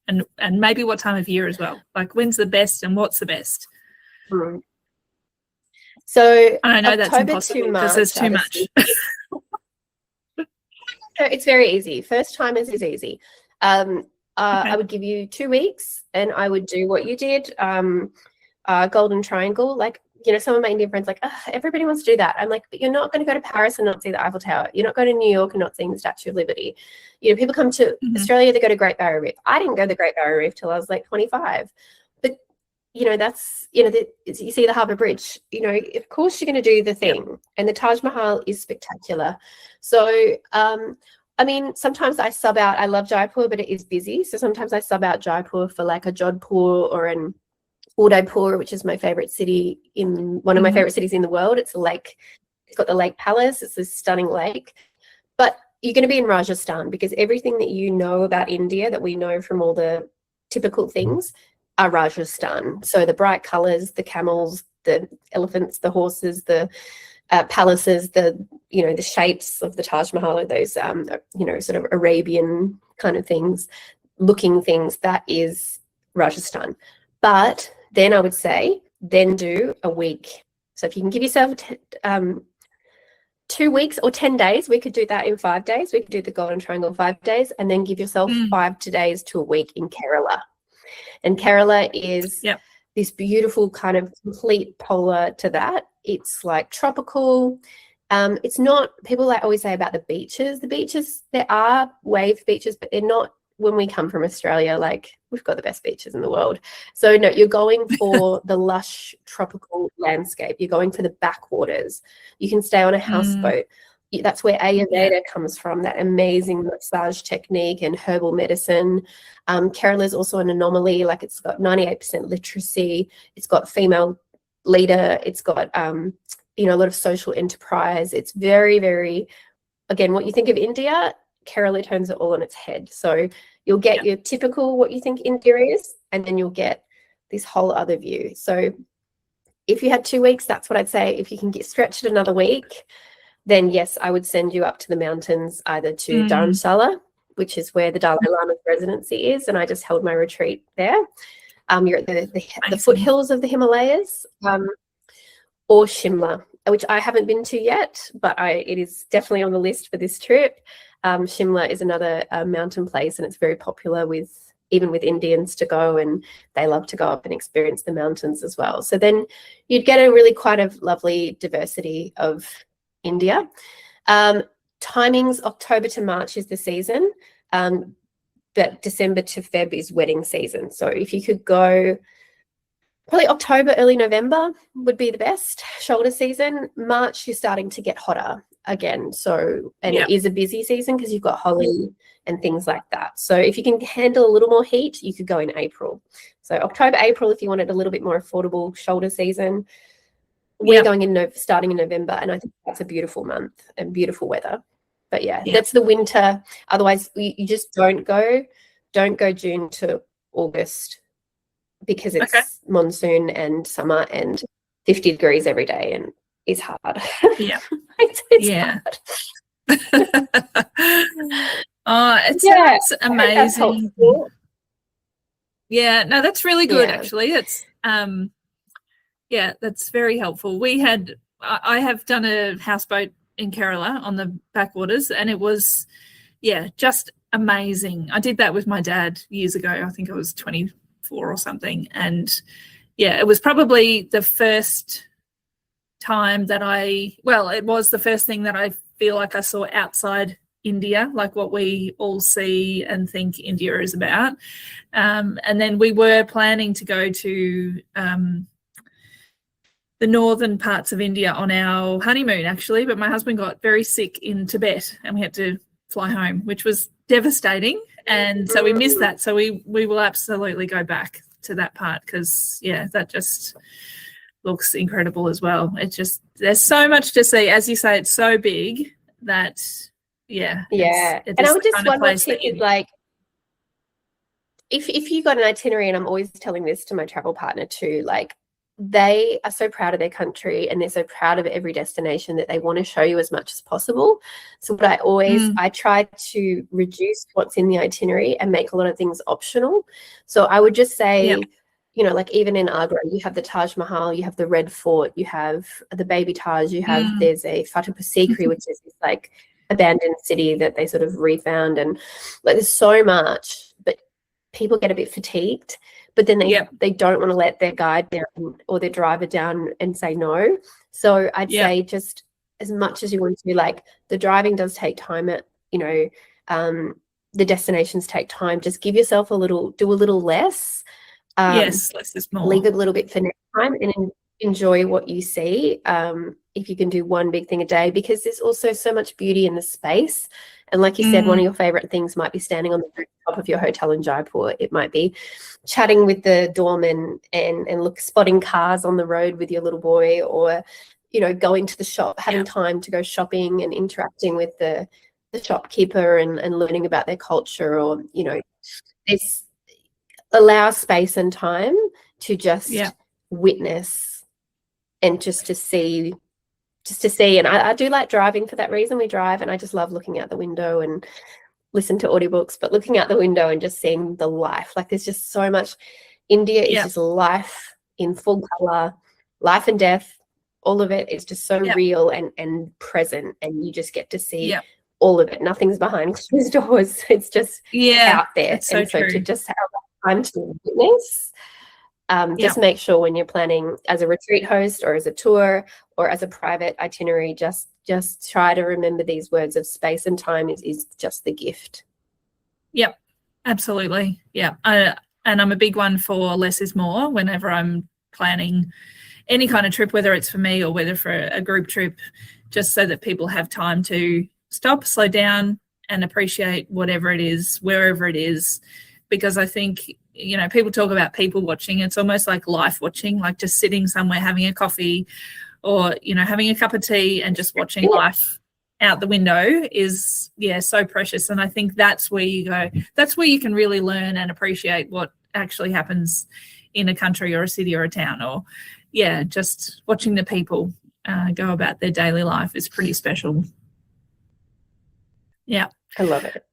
And maybe what time of year as well? Like, when's the best and what's the best? So I know October that's impossible because there's too much. So it's very easy. First timers is easy. I would give you 2 weeks, and I would do what you did, Golden Triangle. Like, you know, some of my Indian friends like, everybody wants to do that. I'm like, but you're not going to go to Paris and not see the Eiffel Tower. You're not going to New York and not seeing the Statue of Liberty. You know, people come to Australia, they go to Great Barrier Reef. I didn't go to the Great Barrier Reef till I was like 25. But, you know, that's, you know, you see the Harbour Bridge, you know, of course you're going to do the thing. And the Taj Mahal is spectacular. So, I mean, sometimes I sub out, I love Jaipur, but it is busy. So sometimes I sub out Jaipur for like a Jodhpur or an Udaipur, which is my favorite city one of my favorite cities in the world. It's a lake. It's got the Lake Palace. It's this stunning lake. But you're going to be in Rajasthan, because everything that you know about India that we know from all the typical things are Rajasthan. So the bright colors, the camels, the elephants, the horses, the palaces, the shapes of the Taj Mahal, are those sort of Arabian kind of things, looking things. That is Rajasthan. But then I would say, then do a week. So if you can give yourself 2 weeks or 10 days, we could do that in 5 days. We could do the Golden Triangle 5 days, and then give yourself 5 days to a week in Kerala. And Kerala is this beautiful kind of complete polar to that. It's like tropical. It's not, people like always say about the beaches. The beaches, there are wave beaches, but they're not, when we come from Australia, like, we've got the best beaches in the world. So no, you're going for the lush tropical landscape. You're going for the backwaters. You can stay on a houseboat. That's where Ayurveda comes from, that amazing massage technique and herbal medicine. Kerala is also an anomaly. Like, it's got 98% literacy. It's got female leader. It's got, a lot of social enterprise. It's very, very, again, what you think of India, Kerala turns it all on its head. So you'll get your typical, what you think India is, and then you'll get this whole other view. So if you had 2 weeks, that's what I'd say. If you can get stretched another week, then yes, I would send you up to the mountains, either to Dharamsala, which is where the Dalai Lama's residency is, and I just held my retreat there. You're at the foothills of the Himalayas, or Shimla, which I haven't been to yet, but it is definitely on the list for this trip. Shimla is another mountain place, and it's very popular even with Indians to go, and they love to go up and experience the mountains as well. So then you'd get a really quite a lovely diversity of India. Timings, October to March is the season, but December to Feb is wedding season. So if you could go, probably October, early November would be the best shoulder season. March, you're starting to get hotter again. So, and it is a busy season because you've got Holi and things like that. So if you can handle a little more heat, you could go in April. So October, April, if you wanted a little bit more affordable shoulder season. We're going in starting in November, and I think that's a beautiful month and beautiful weather. But that's the winter. Otherwise, you just don't go June to August, because it's monsoon and summer and 50 degrees every day, and it's hard. Yeah. it's hard. Oh, it sounds amazing. Yeah, no, that's really good, actually. It's that's very helpful. I have done a houseboat in Kerala on the backwaters, and it was just amazing. I did that with my dad years ago. I think I was 24 or something, and it was probably the first time that it was the first thing that I feel like I saw outside India, like what we all see and think India is about. And then we were planning to go to the northern parts of India on our honeymoon, actually, but my husband got very sick in Tibet and we had to fly home, which was devastating. And so we missed that. So we will absolutely go back to that part, because that just looks incredible as well. It's just, there's so much to see. As you say, it's so big that and I would just one more tip is, like, if you got an itinerary, and I'm always telling this to my travel partner too, like, they are so proud of their country and they're so proud of every destination that they want to show you as much as possible. So what I try to reduce what's in the itinerary and make a lot of things optional. So I would just say, like, even in Agra, you have the Taj Mahal, you have the Red Fort, you have the Baby Taj, you have there's a Fatehpur Sikri, which is this like abandoned city that they sort of refound, and like there's so much, but people get a bit fatigued. But then they don't want to let their guide down or their driver down and say no. So I'd say just as much as you want to, like, the driving does take time. The destinations take time. Just give yourself do a little less. Less is more. Leave it a little bit for next time and enjoy what you see. If you can do one big thing a day, because there's also so much beauty in the space. And like you said, one of your favorite things might be standing on the rooftop of your hotel in Jaipur. It might be chatting with the doorman and spotting cars on the road with your little boy, or, going to the shop, having time to go shopping and interacting with the shopkeeper and learning about their culture, or, it's allow space and time to just witness and just to see. And I do like driving for that reason. We drive, and I just love looking out the window and listen to audiobooks, but looking out the window and just seeing the life. Like, there's just so much. India is just life in full color, life and death. All of it is just so real and present, and you just get to see all of it. Nothing's behind closed doors. It's just out there. It's so true. To just have time to witness. Just make sure when you're planning as a retreat host or as a tour or as a private itinerary, just try to remember these words of space and time is just the gift. Yep, absolutely. Yeah. And I'm a big one for less is more whenever I'm planning any kind of trip, whether it's for me or whether for a group trip, just so that people have time to stop, slow down, and appreciate whatever it is, wherever it is. Because I think, people talk about people watching. It's almost like life watching, like just sitting somewhere having a coffee or, having a cup of tea and just watching life out the window is, so precious. And I think that's where you go. That's where you can really learn and appreciate what actually happens in a country or a city or a town, or, just watching the people go about their daily life is pretty special. Yeah. I love it.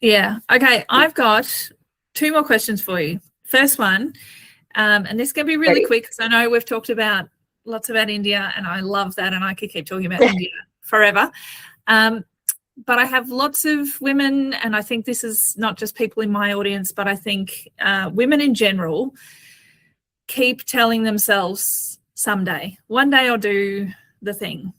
Yeah. Okay. I've got 2 more questions for you. First one, and this can be really quick because I know we've talked about lots about India, and I love that, and I could keep talking about India forever. But I have lots of women, and I think this is not just people in my audience, but I think women in general keep telling themselves someday, one day I'll do the thing.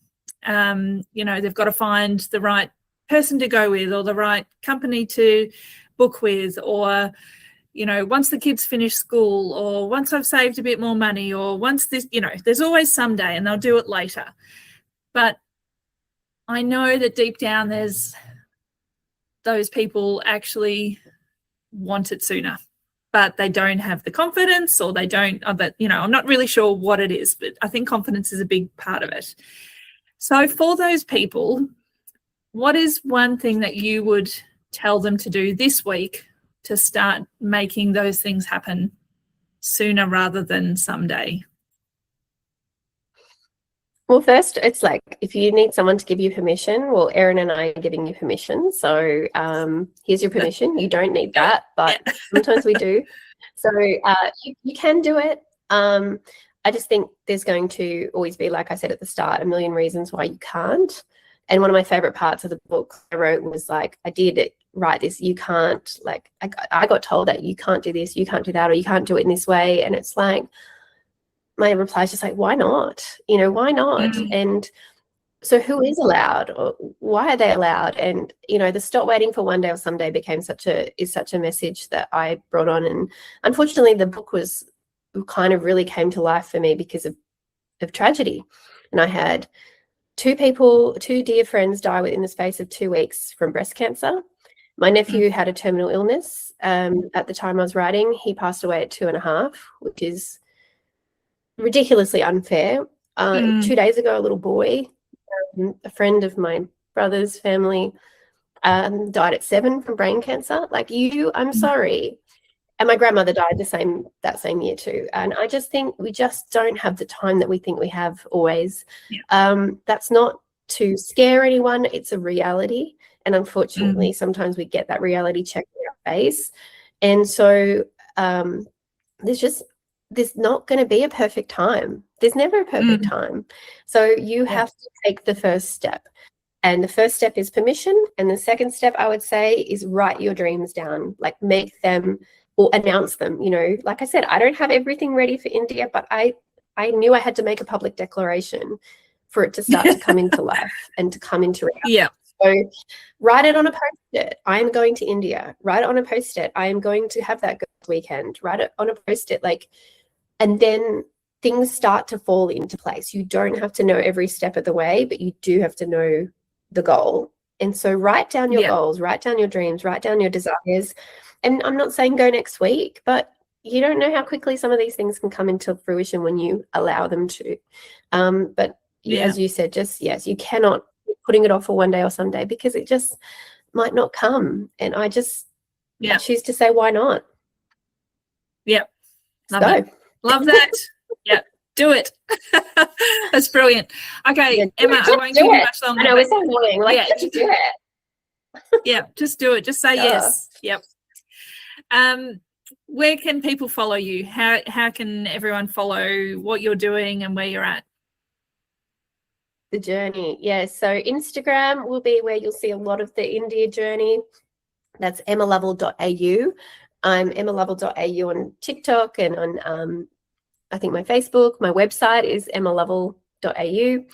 They've got to find the right person to go with, or the right company to book with, or once the kids finish school, or once I've saved a bit more money, or once this, there's always someday, and they'll do it later. But I know that deep down there's those people actually want it sooner, but they don't have the confidence, or they don't, I'm not really sure what it is, but I think confidence is a big part of it. So for those people, what is one thing that you would tell them to do this week to start making those things happen sooner rather than someday? Well, first, it's like, if you need someone to give you permission, well, Erin and I are giving you permission. So here's your permission. You don't need that, but sometimes we do. So you can do it. I just think there's going to always be, like I said at the start, a million reasons why you can't. And one of my favorite parts of the book I wrote was like, I did write this, you can't, like, I got told that you can't do this, you can't do that, or you can't do it in this way. And it's like, my reply is just like, why not? Why not? And so who is allowed, or why are they allowed? And, the stop waiting for one day or someday became such a message that I brought on. And unfortunately, the book kind of really came to life for me because of tragedy. And I had two dear friends die within the space of 2 weeks from breast cancer. My nephew had a terminal illness. At the time I was writing, he passed away at 2.5, which is ridiculously unfair. 2 days ago, a little boy, a friend of my brother's family, died at 7 from brain cancer. Like, I'm sorry. And my grandmother died that same year too. And I just think we just don't have the time that we think we have always. Yeah. That's not to scare anyone. It's a reality. And unfortunately, sometimes we get that reality check in our face. And so there's not going to be a perfect time. There's never a perfect time. So you have to take the first step. And the first step is permission. And the second step, I would say, is write your dreams down, like make them or announce them. Like I said, I don't have everything ready for India, but I knew I had to make a public declaration for it to start to come into life and to come into reality. Yeah. So write it on a post-it. I am going to India. Write it on a post-it. I am going to have that good weekend. Write it on a post-it. And then things start to fall into place. You don't have to know every step of the way, but you do have to know the goal. And so write down your goals, write down your dreams, write down your desires. And I'm not saying go next week, but you don't know how quickly some of these things can come into fruition when you allow them to. But as you said, you cannot be putting it off for one day or someday, because it just might not come. And I choose to say, why not? Yeah. Love that. Yeah. Do it. That's brilliant. Okay, Emma, I won't give you much longer. I know, it's so annoying. Just do it. Yeah, just do it. Just say yes. Yep. Where can people follow you? How can everyone follow what you're doing and where you're at? The journey. Yeah. So Instagram will be where you'll see a lot of the India journey. That's emmalovell.au. I'm emmalovell.au on TikTok and on I think my Facebook. My website is emmalovell.au.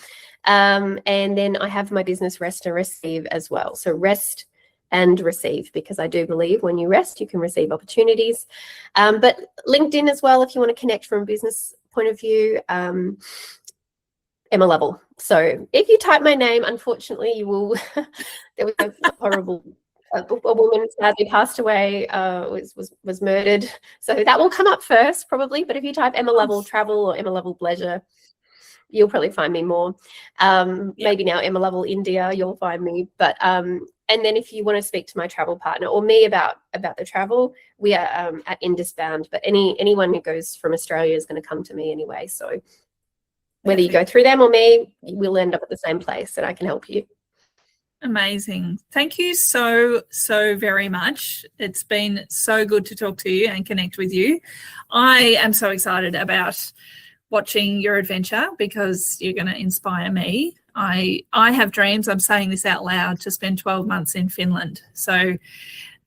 And then I have my business Rest and Receive as well. So rest and receive, because I do believe when you rest, you can receive opportunities. But LinkedIn as well, if you want to connect from a business point of view, Emma Lovell. So if you type my name, unfortunately, you will. There was a horrible. A woman sadly passed away, was murdered. So that will come up first probably. But if you type Emma Lovell Travel or Emma Lovell Bleisure, you'll probably find me more. Maybe now Emma Lovell India, you'll find me. But and then if you want to speak to my travel partner or me about the travel, we are at Indusbound. But anyone who goes from Australia is going to come to me anyway. So whether you go through them or me, we'll end up at the same place, and I can help you. Amazing. Thank you so very much. It's been so good to talk to you and connect with you. I am so excited about watching your adventure because you're going to inspire me. I have dreams, I'm saying this out loud, to spend 12 months in Finland. So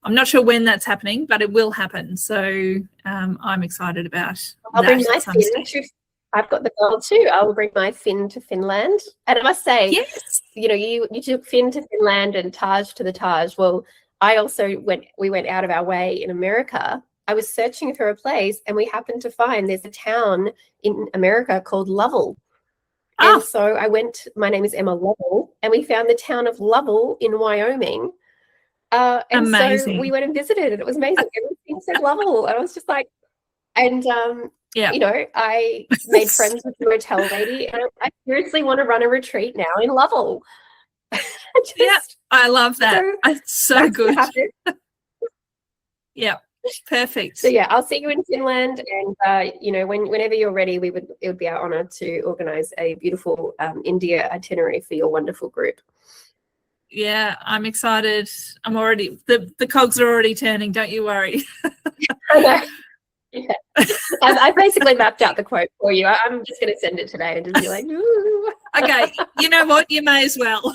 I'm not sure when that's happening, but it will happen. So I'm excited about I'll that bring my at some fin stage. I've got the goal too. I will bring my fin to Finland. And I must say, Yes. you know, you took Finn to Finland and Taj to the Taj. Well, I also we went out of our way in America. I was searching for a place and we happened to find there's a town in America called Lovell. And so I went, my name is Emma Lovell, and we found the town of Lovell in Wyoming. And amazing. so we went and visited, and it was amazing. Everything said Lovell. And I was just like, and yeah, you know, I made friends with the motel lady, and I seriously want to run a retreat now in Lovell. Yeah, I love that. It's so good. Yeah, perfect. So yeah, I'll see you in Finland, and you know, whenever you're ready, it would be our honor to organize a beautiful India itinerary for your wonderful group. Yeah, I'm excited. I'm already the cogs are already turning. Don't you worry. Yeah. I've basically mapped out the quote for you. I'm just going to send it today and just be like, ooh. Okay, you know what? You may as well.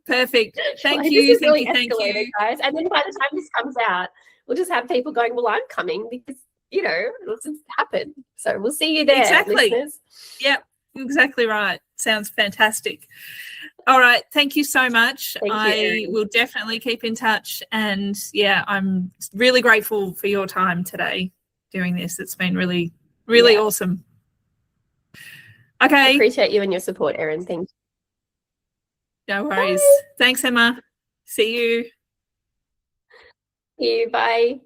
Perfect. Thank you. Thank you. Thank you, guys. And then by the time this comes out, we'll just have people going, well, I'm coming because, you know, it'll just happen. So we'll see you there, exactly. listeners. Yep, exactly right. Sounds fantastic. All right. Thank you so much. I will definitely keep in touch. And yeah, I'm really grateful for your time today doing this. It's been really, really awesome. Okay. I appreciate you and your support, Erin. Thank you. No worries. Bye. Thanks, Emma. See you. See you. Bye.